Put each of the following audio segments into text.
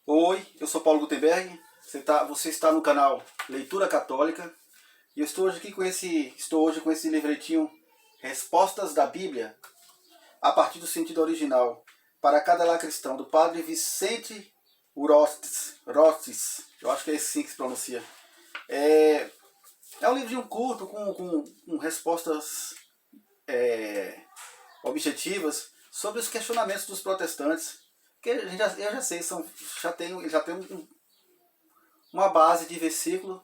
Oi, eu sou Paulo Gutenberg, você está no canal Leitura Católica e eu estou hoje com esse livretinho Respostas da Bíblia a partir do sentido original para cada lar cristão, do padre Vicente Rostes, eu acho que é assim que se pronuncia. É um livrinho curto com respostas objetivas sobre os questionamentos dos protestantes, que eu já sei, já tem uma base de versículo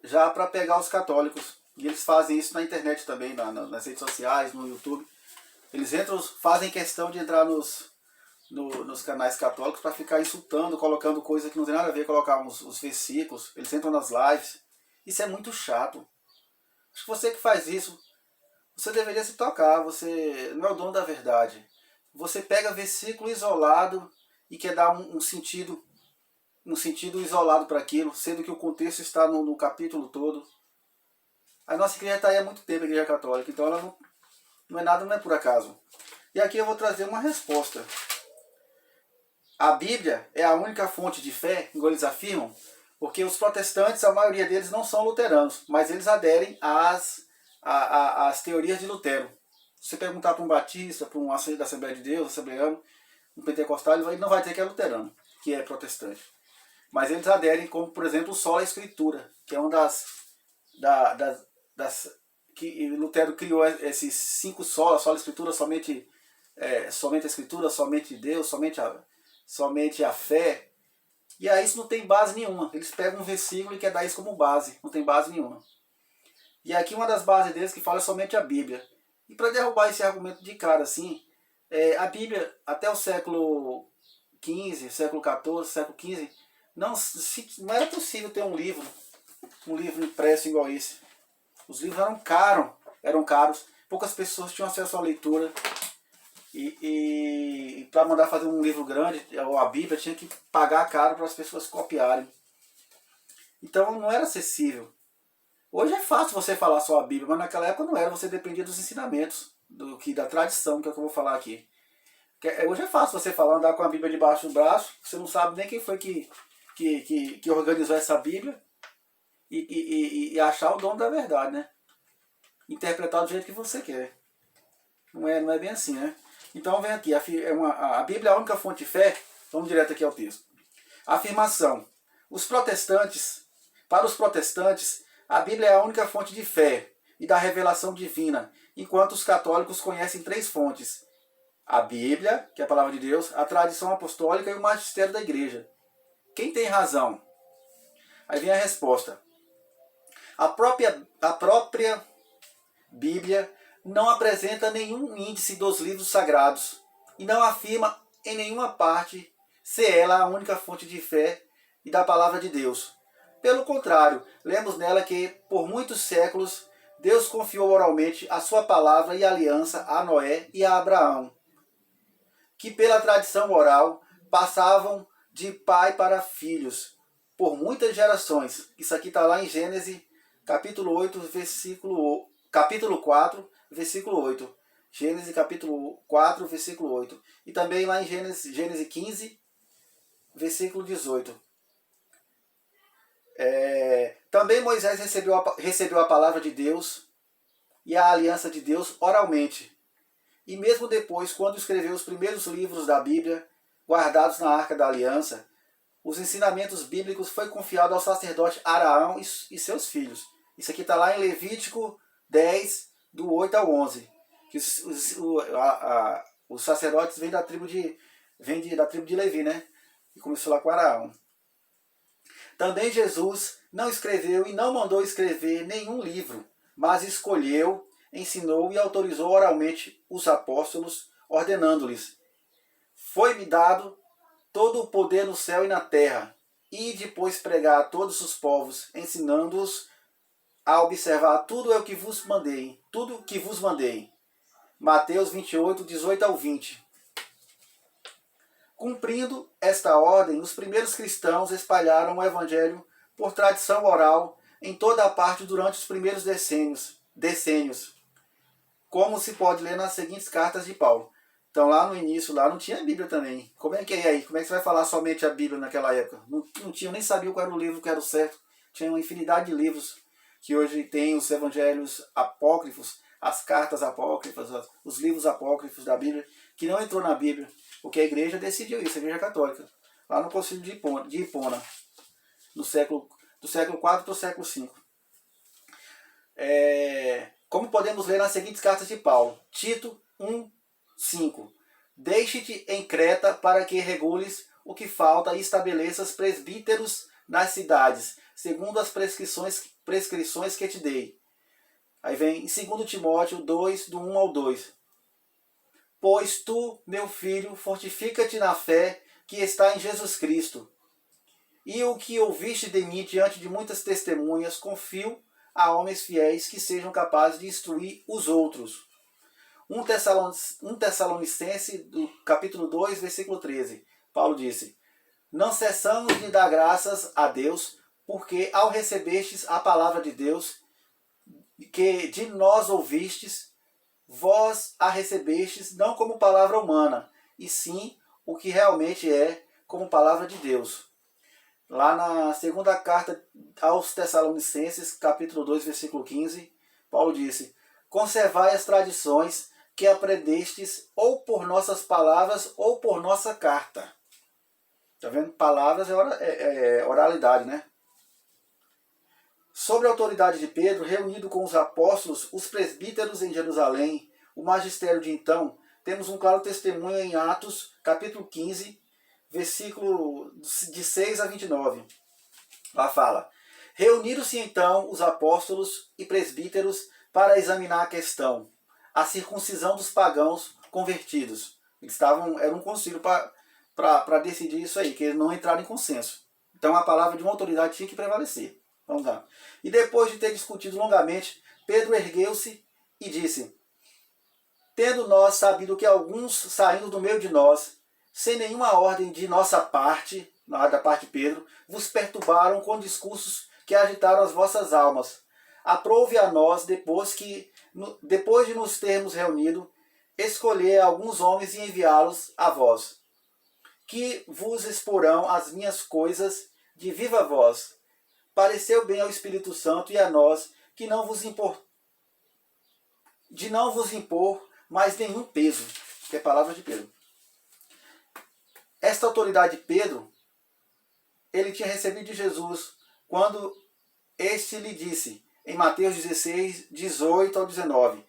já para pegar os católicos. E eles fazem isso na internet também, nas redes sociais, no YouTube. Eles fazem questão de entrar nos canais católicos para ficar insultando, colocando coisa que não tem nada a ver, colocar os versículos. Eles entram nas lives. Isso é muito chato. Acho que você que faz isso, você deveria se tocar. Você não é o dono da verdade. Você pega versículo isolado e quer dar um sentido isolado para aquilo, sendo que o contexto está no capítulo todo. A nossa igreja está aí há muito tempo, a igreja católica, então ela não é por acaso. E aqui eu vou trazer uma resposta. A Bíblia é a única fonte de fé, igual eles afirmam, porque os protestantes, a maioria deles não são luteranos, mas eles aderem às teorias de Lutero. Se você perguntar para um batista, para um da Assembleia de Deus, assembleano, um pentecostal, ele não vai dizer que é luterano, que é protestante. Mas eles aderem, como por exemplo o Sola Escritura, que é uma que Lutero criou esses 5 solas, Sola Escritura, somente a Escritura, somente Deus, somente a fé. E aí isso não tem base nenhuma. Eles pegam um versículo e querem dar isso como base, não tem base nenhuma. E aqui uma das bases deles que fala somente a Bíblia. E para derrubar esse argumento de cara assim, a Bíblia até o século XV, século XIV, século XV, não era possível ter um livro impresso igual esse. Os livros eram caros, poucas pessoas tinham acesso à leitura. E para mandar fazer um livro grande, ou a Bíblia, tinha que pagar caro para as pessoas copiarem. Então não era acessível. Hoje é fácil você falar só a Bíblia, mas naquela época não era, você dependia dos ensinamentos, da tradição, que é o que eu vou falar aqui. Hoje é fácil você falar, andar com a Bíblia debaixo do braço, você não sabe nem quem foi que organizou essa Bíblia e achar o dono da verdade, né? Interpretar do jeito que você quer. Não é bem assim, né? Então vem aqui, a Bíblia é a única fonte de fé. Vamos direto aqui ao texto. Afirmação. Para os protestantes, a Bíblia é a única fonte de fé e da revelação divina, enquanto os católicos conhecem 3 fontes. A Bíblia, que é a palavra de Deus, a tradição apostólica e o magistério da igreja. Quem tem razão? Aí vem a resposta. A própria Bíblia não apresenta nenhum índice dos livros sagrados e não afirma em nenhuma parte ser ela a única fonte de fé e da palavra de Deus. Pelo contrário, lemos nela que, por muitos séculos, Deus confiou oralmente a sua palavra e aliança a Noé e a Abraão, que pela tradição oral passavam de pai para filhos por muitas gerações. Isso aqui está lá em Gênesis, capítulo 4, versículo 8. Gênesis capítulo 4, versículo 8. E também lá em Gênesis 15, versículo 18. Também Moisés recebeu a palavra de Deus e a aliança de Deus oralmente. E mesmo depois, quando escreveu os primeiros livros da Bíblia, guardados na Arca da Aliança, os ensinamentos bíblicos foi confiado ao sacerdote Araão e seus filhos. Isso aqui está lá em Levítico 10, do 8 ao 11. Que os sacerdotes vêm da tribo de Levi, né? E começou lá com Araão. Também Jesus não escreveu e não mandou escrever nenhum livro, mas escolheu, ensinou e autorizou oralmente os apóstolos, ordenando-lhes: foi-me dado todo o poder no céu e na terra, e depois pregar a todos os povos, ensinando-os a observar tudo o que vos mandei. Mateus 28, 18 ao 20. Cumprindo esta ordem, os primeiros cristãos espalharam o evangelho por tradição oral em toda a parte durante os primeiros decênios, como se pode ler nas seguintes cartas de Paulo. Então lá no início lá não tinha Bíblia também. Como é que é aí? Como é que você vai falar somente a Bíblia naquela época? Não tinha, nem sabia qual era o livro que era o certo. Tinha uma infinidade de livros que hoje tem os evangelhos apócrifos, as cartas apócrifas, os livros apócrifos da Bíblia, que não entrou na Bíblia, porque a igreja decidiu isso, a igreja católica, lá no concílio de Hipona, do século IV para o século V. Como podemos ler nas seguintes cartas de Paulo, Tito 1:5. Deixe-te em Creta para que regules o que falta e estabeleças presbíteros nas cidades, segundo as prescrições que te dei. Aí vem em 2 Timóteo 2, do 1 ao 2. Pois tu, meu filho, fortifica-te na fé que está em Jesus Cristo. E o que ouviste de mim diante de muitas testemunhas, confio a homens fiéis que sejam capazes de instruir os outros. 1 Tessalonicense, do capítulo 2, versículo 13. Paulo disse, não cessamos de dar graças a Deus, porque ao recebestes a palavra de Deus, que de nós ouvistes, vós a recebestes não como palavra humana, e sim o que realmente é como palavra de Deus. Lá na segunda carta aos Tessalonicenses, capítulo 2, versículo 15, Paulo disse, conservai as tradições que aprendestes ou por nossas palavras ou por nossa carta. Tá vendo? Palavras é oralidade, né? Sobre a autoridade de Pedro, reunido com os apóstolos, os presbíteros em Jerusalém, o magistério de então, temos um claro testemunho em Atos, capítulo 15, versículo de 6 a 29. Lá fala, reuniram-se então os apóstolos e presbíteros para examinar a questão, a circuncisão dos pagãos convertidos. Era um concílio para decidir isso aí, que eles não entraram em consenso. Então a palavra de uma autoridade tinha que prevalecer. Vamos lá. E depois de ter discutido longamente, Pedro ergueu-se e disse, tendo nós sabido que alguns saindo do meio de nós, sem nenhuma ordem de nossa parte, da parte de Pedro, vos perturbaram com discursos que agitaram as vossas almas. Aprove a nós, depois de nos termos reunido, escolher alguns homens e enviá-los a vós, que vos exporão as minhas coisas de viva voz. Pareceu bem ao Espírito Santo e a nós que não vos impor mais nenhum peso, que é a palavra de Pedro. Esta autoridade de Pedro, ele tinha recebido de Jesus quando este lhe disse, em Mateus 16, 18 ao 19,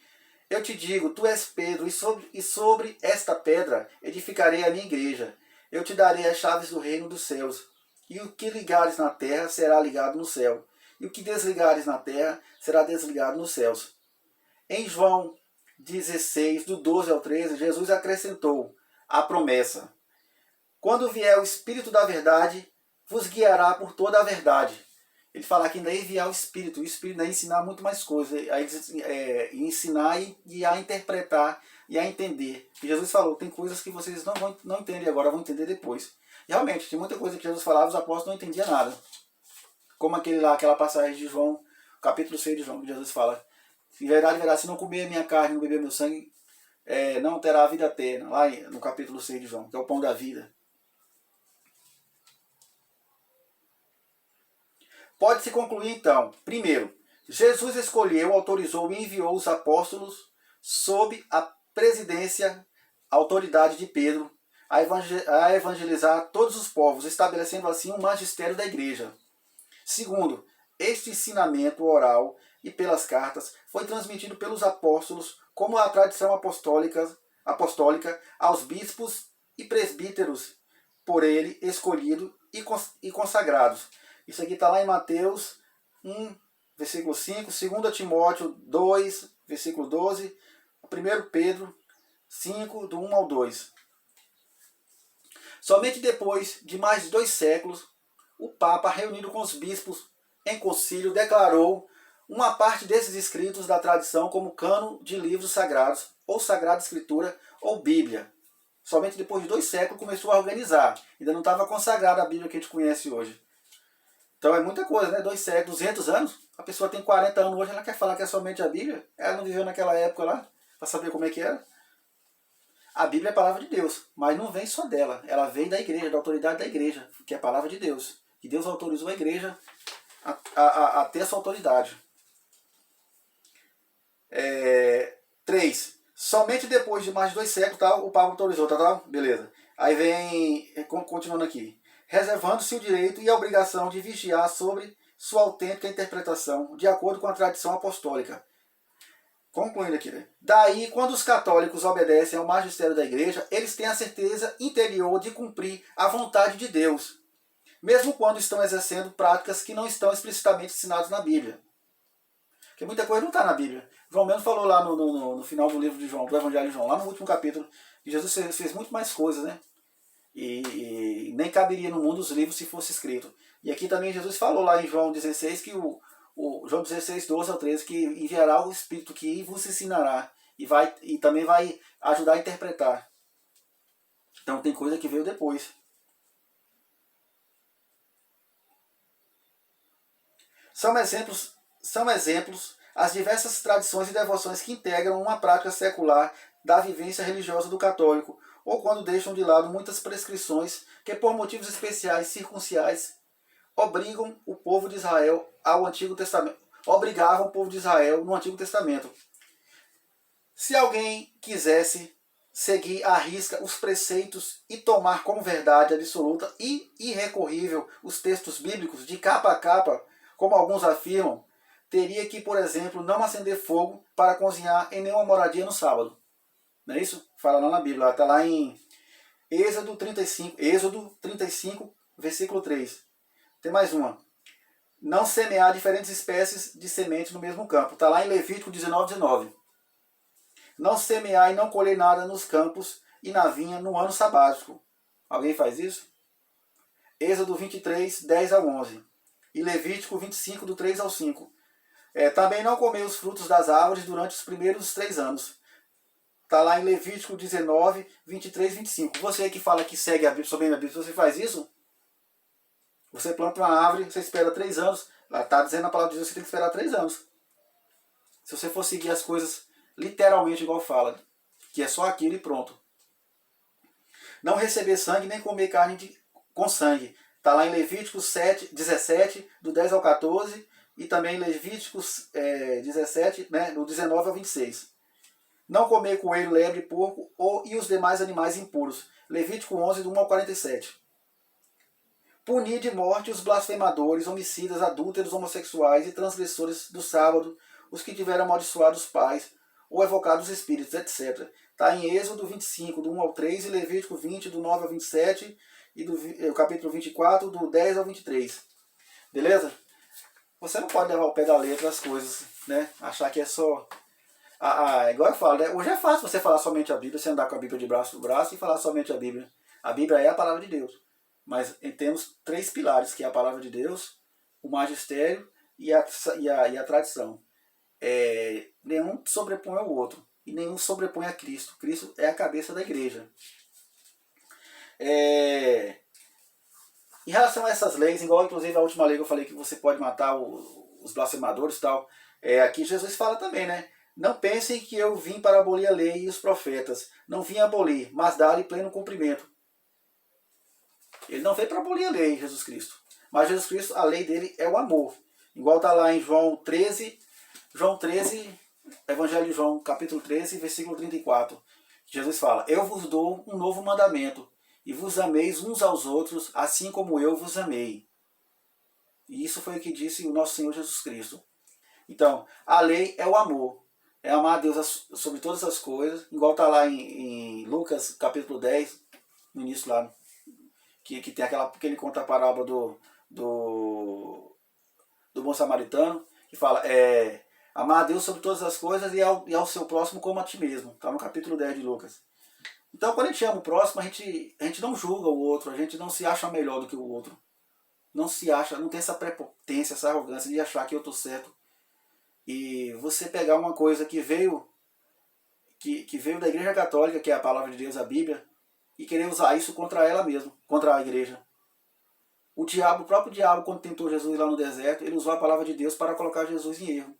eu te digo, tu és Pedro, e sobre esta pedra edificarei a minha igreja. Eu te darei as chaves do reino dos céus. E o que ligares na terra será ligado no céu. E o que desligares na terra será desligado nos céus. Em João 16, do 12 ao 13, Jesus acrescentou a promessa. Quando vier o Espírito da verdade, vos guiará por toda a verdade. Ele fala que ainda ia enviar o Espírito ainda ia ensinar muito mais coisas, ensinar e a interpretar e a entender. E Jesus falou, tem coisas que vocês não entendem agora, vão entender depois. E realmente, tem muita coisa que Jesus falava, os apóstolos não entendiam nada. Como aquela passagem de João, capítulo 6 de João, que Jesus fala, em verdade, se não comer minha carne, não beber meu sangue, não terá a vida eterna, lá no capítulo 6 de João, que é o pão da vida. Pode-se concluir então, primeiro, Jesus escolheu, autorizou e enviou os apóstolos sob a presidência, a autoridade de Pedro, a evangelizar todos os povos, estabelecendo assim um magistério da igreja. Segundo, este ensinamento oral e pelas cartas foi transmitido pelos apóstolos como a tradição apostólica aos bispos e presbíteros por ele escolhidos e consagrados. Isso aqui está lá em Mateus 1, versículo 5, 2 Timóteo 2, versículo 12, 1 Pedro 5, do 1 ao 2. Somente depois de mais de 2 séculos, o Papa, reunido com os bispos em concílio, declarou uma parte desses escritos da tradição como cânon de livros sagrados, ou Sagrada Escritura, ou Bíblia. Somente depois de 2 séculos começou a organizar. Ainda não estava consagrada a Bíblia que a gente conhece hoje. Então é muita coisa, né? 2 séculos, 200 anos. A pessoa tem 40 anos hoje, ela quer falar que é somente a Bíblia. Ela não viveu naquela época lá, para saber como é que era. A Bíblia é a palavra de Deus, mas não vem só dela. Ela vem da igreja, da autoridade da igreja, que é a palavra de Deus. E Deus autorizou a igreja a ter essa autoridade. 3. Somente depois de mais de 2 séculos, tá, o Papa autorizou, tá? Beleza. Aí vem, continuando aqui. Reservando-se o direito e a obrigação de vigiar sobre sua autêntica interpretação, de acordo com a tradição apostólica. Concluindo aqui, né? Daí, quando os católicos obedecem ao magistério da igreja, eles têm a certeza interior de cumprir a vontade de Deus, mesmo quando estão exercendo práticas que não estão explicitamente ensinadas na Bíblia. Porque muita coisa não está na Bíblia. João mesmo falou lá no final do livro de João, do Evangelho de João, lá no último capítulo, que Jesus fez muito mais coisas, né? E nem caberia no mundo os livros se fosse escrito. E aqui também Jesus falou lá em João 16 que o João 16, 12 ao 13, que enviará o Espírito que vos ensinará e também vai ajudar a interpretar. Então tem coisa que veio depois. São exemplos as diversas tradições e devoções que integram uma prática secular da vivência religiosa do católico, ou quando deixam de lado muitas prescrições que por motivos especiais circunciais obrigavam o povo de Israel no Antigo Testamento. Se alguém quisesse seguir à risca os preceitos e tomar como verdade absoluta e irrecorrível os textos bíblicos de capa a capa, como alguns afirmam, teria que, por exemplo, não acender fogo para cozinhar em nenhuma moradia no sábado. Não é isso? Fala lá na Bíblia, está lá em Êxodo 35, versículo 3. Tem mais uma. Não semear diferentes espécies de semente no mesmo campo. Está lá em Levítico 19. Não semear e não colher nada nos campos e na vinha no ano sabático. Alguém faz isso? Êxodo 23, 10 ao 11. E Levítico 25, do 3 ao 5. Também não comer os frutos das árvores durante os primeiros 3 anos. Está lá em Levítico 19, 23, 25. Você que fala que segue a Bíblia, sobre a Bíblia, você faz isso? Você planta uma árvore, você espera 3 anos. Lá está dizendo a palavra de Deus que você tem que esperar 3 anos. Se você for seguir as coisas literalmente igual fala, que é só aquilo e pronto. Não receber sangue nem comer carne com sangue. Está lá em Levíticos 17, do 10 ao 14, e também em Levíticos 17, né, do 19 ao 26. Não comer coelho, lebre, porco e os demais animais impuros. Levítico 11, do 1 ao 47. Punir de morte os blasfemadores, homicidas, adúlteros, homossexuais e transgressores do sábado, os que tiveram amaldiçoado os pais, ou evocado os espíritos, etc. Está em Êxodo 25, do 1 ao 3, e Levítico 20, do 9 ao 27, e do capítulo 24, do 10 ao 23. Beleza? Você não pode levar ao pé da letra as coisas, né? Achar que é só... igual eu falo, né? Hoje é fácil você falar somente a Bíblia, você andar com a Bíblia de braço no braço e falar somente a Bíblia. A Bíblia é a palavra de Deus. Mas temos 3 pilares, que é a palavra de Deus, o magistério e a tradição. Nenhum sobrepõe ao outro. E nenhum sobrepõe a Cristo. Cristo é a cabeça da igreja. Em relação a essas leis, igual inclusive a última lei que eu falei que você pode matar os blasfemadores e tal, aqui Jesus fala também, né? Não pensem que eu vim para abolir a lei e os profetas. Não vim abolir, mas dar-lhe pleno cumprimento. Ele não veio para abolir a lei, Jesus Cristo. Mas Jesus Cristo, a lei dele é o amor. Igual está lá em João 13, Evangelho de João, capítulo 13, versículo 34. Jesus fala, eu vos dou um novo mandamento, e vos ameis uns aos outros, assim como eu vos amei. E isso foi o que disse o nosso Senhor Jesus Cristo. Então, a lei é o amor. É amar a Deus sobre todas as coisas. Igual está lá em Lucas, capítulo 10, no início lá, que tem que ele conta a parábola do bom samaritano, que fala, amar a Deus sobre todas as coisas e ao seu próximo como a ti mesmo. Está no capítulo 10 de Lucas. Então, quando a gente ama o próximo, a gente não julga o outro, a gente não se acha melhor do que o outro. Não se acha, não tem essa prepotência, essa arrogância de achar que eu estou certo. E você pegar uma coisa que veio da Igreja Católica, que é a palavra de Deus, a Bíblia, e querer usar isso contra ela mesma, contra a igreja. O próprio diabo, quando tentou Jesus lá no deserto, ele usou a palavra de Deus para colocar Jesus em erro.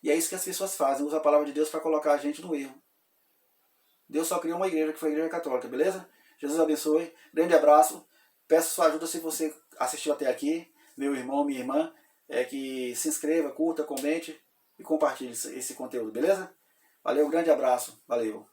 E é isso que as pessoas fazem, usam a palavra de Deus para colocar a gente no erro. Deus só criou uma igreja, que foi a Igreja Católica, beleza? Jesus abençoe, grande abraço. Peço sua ajuda se você assistiu até aqui, meu irmão, minha irmã, que se inscreva, curta, comente e compartilhe esse conteúdo, beleza? Valeu, grande abraço, valeu.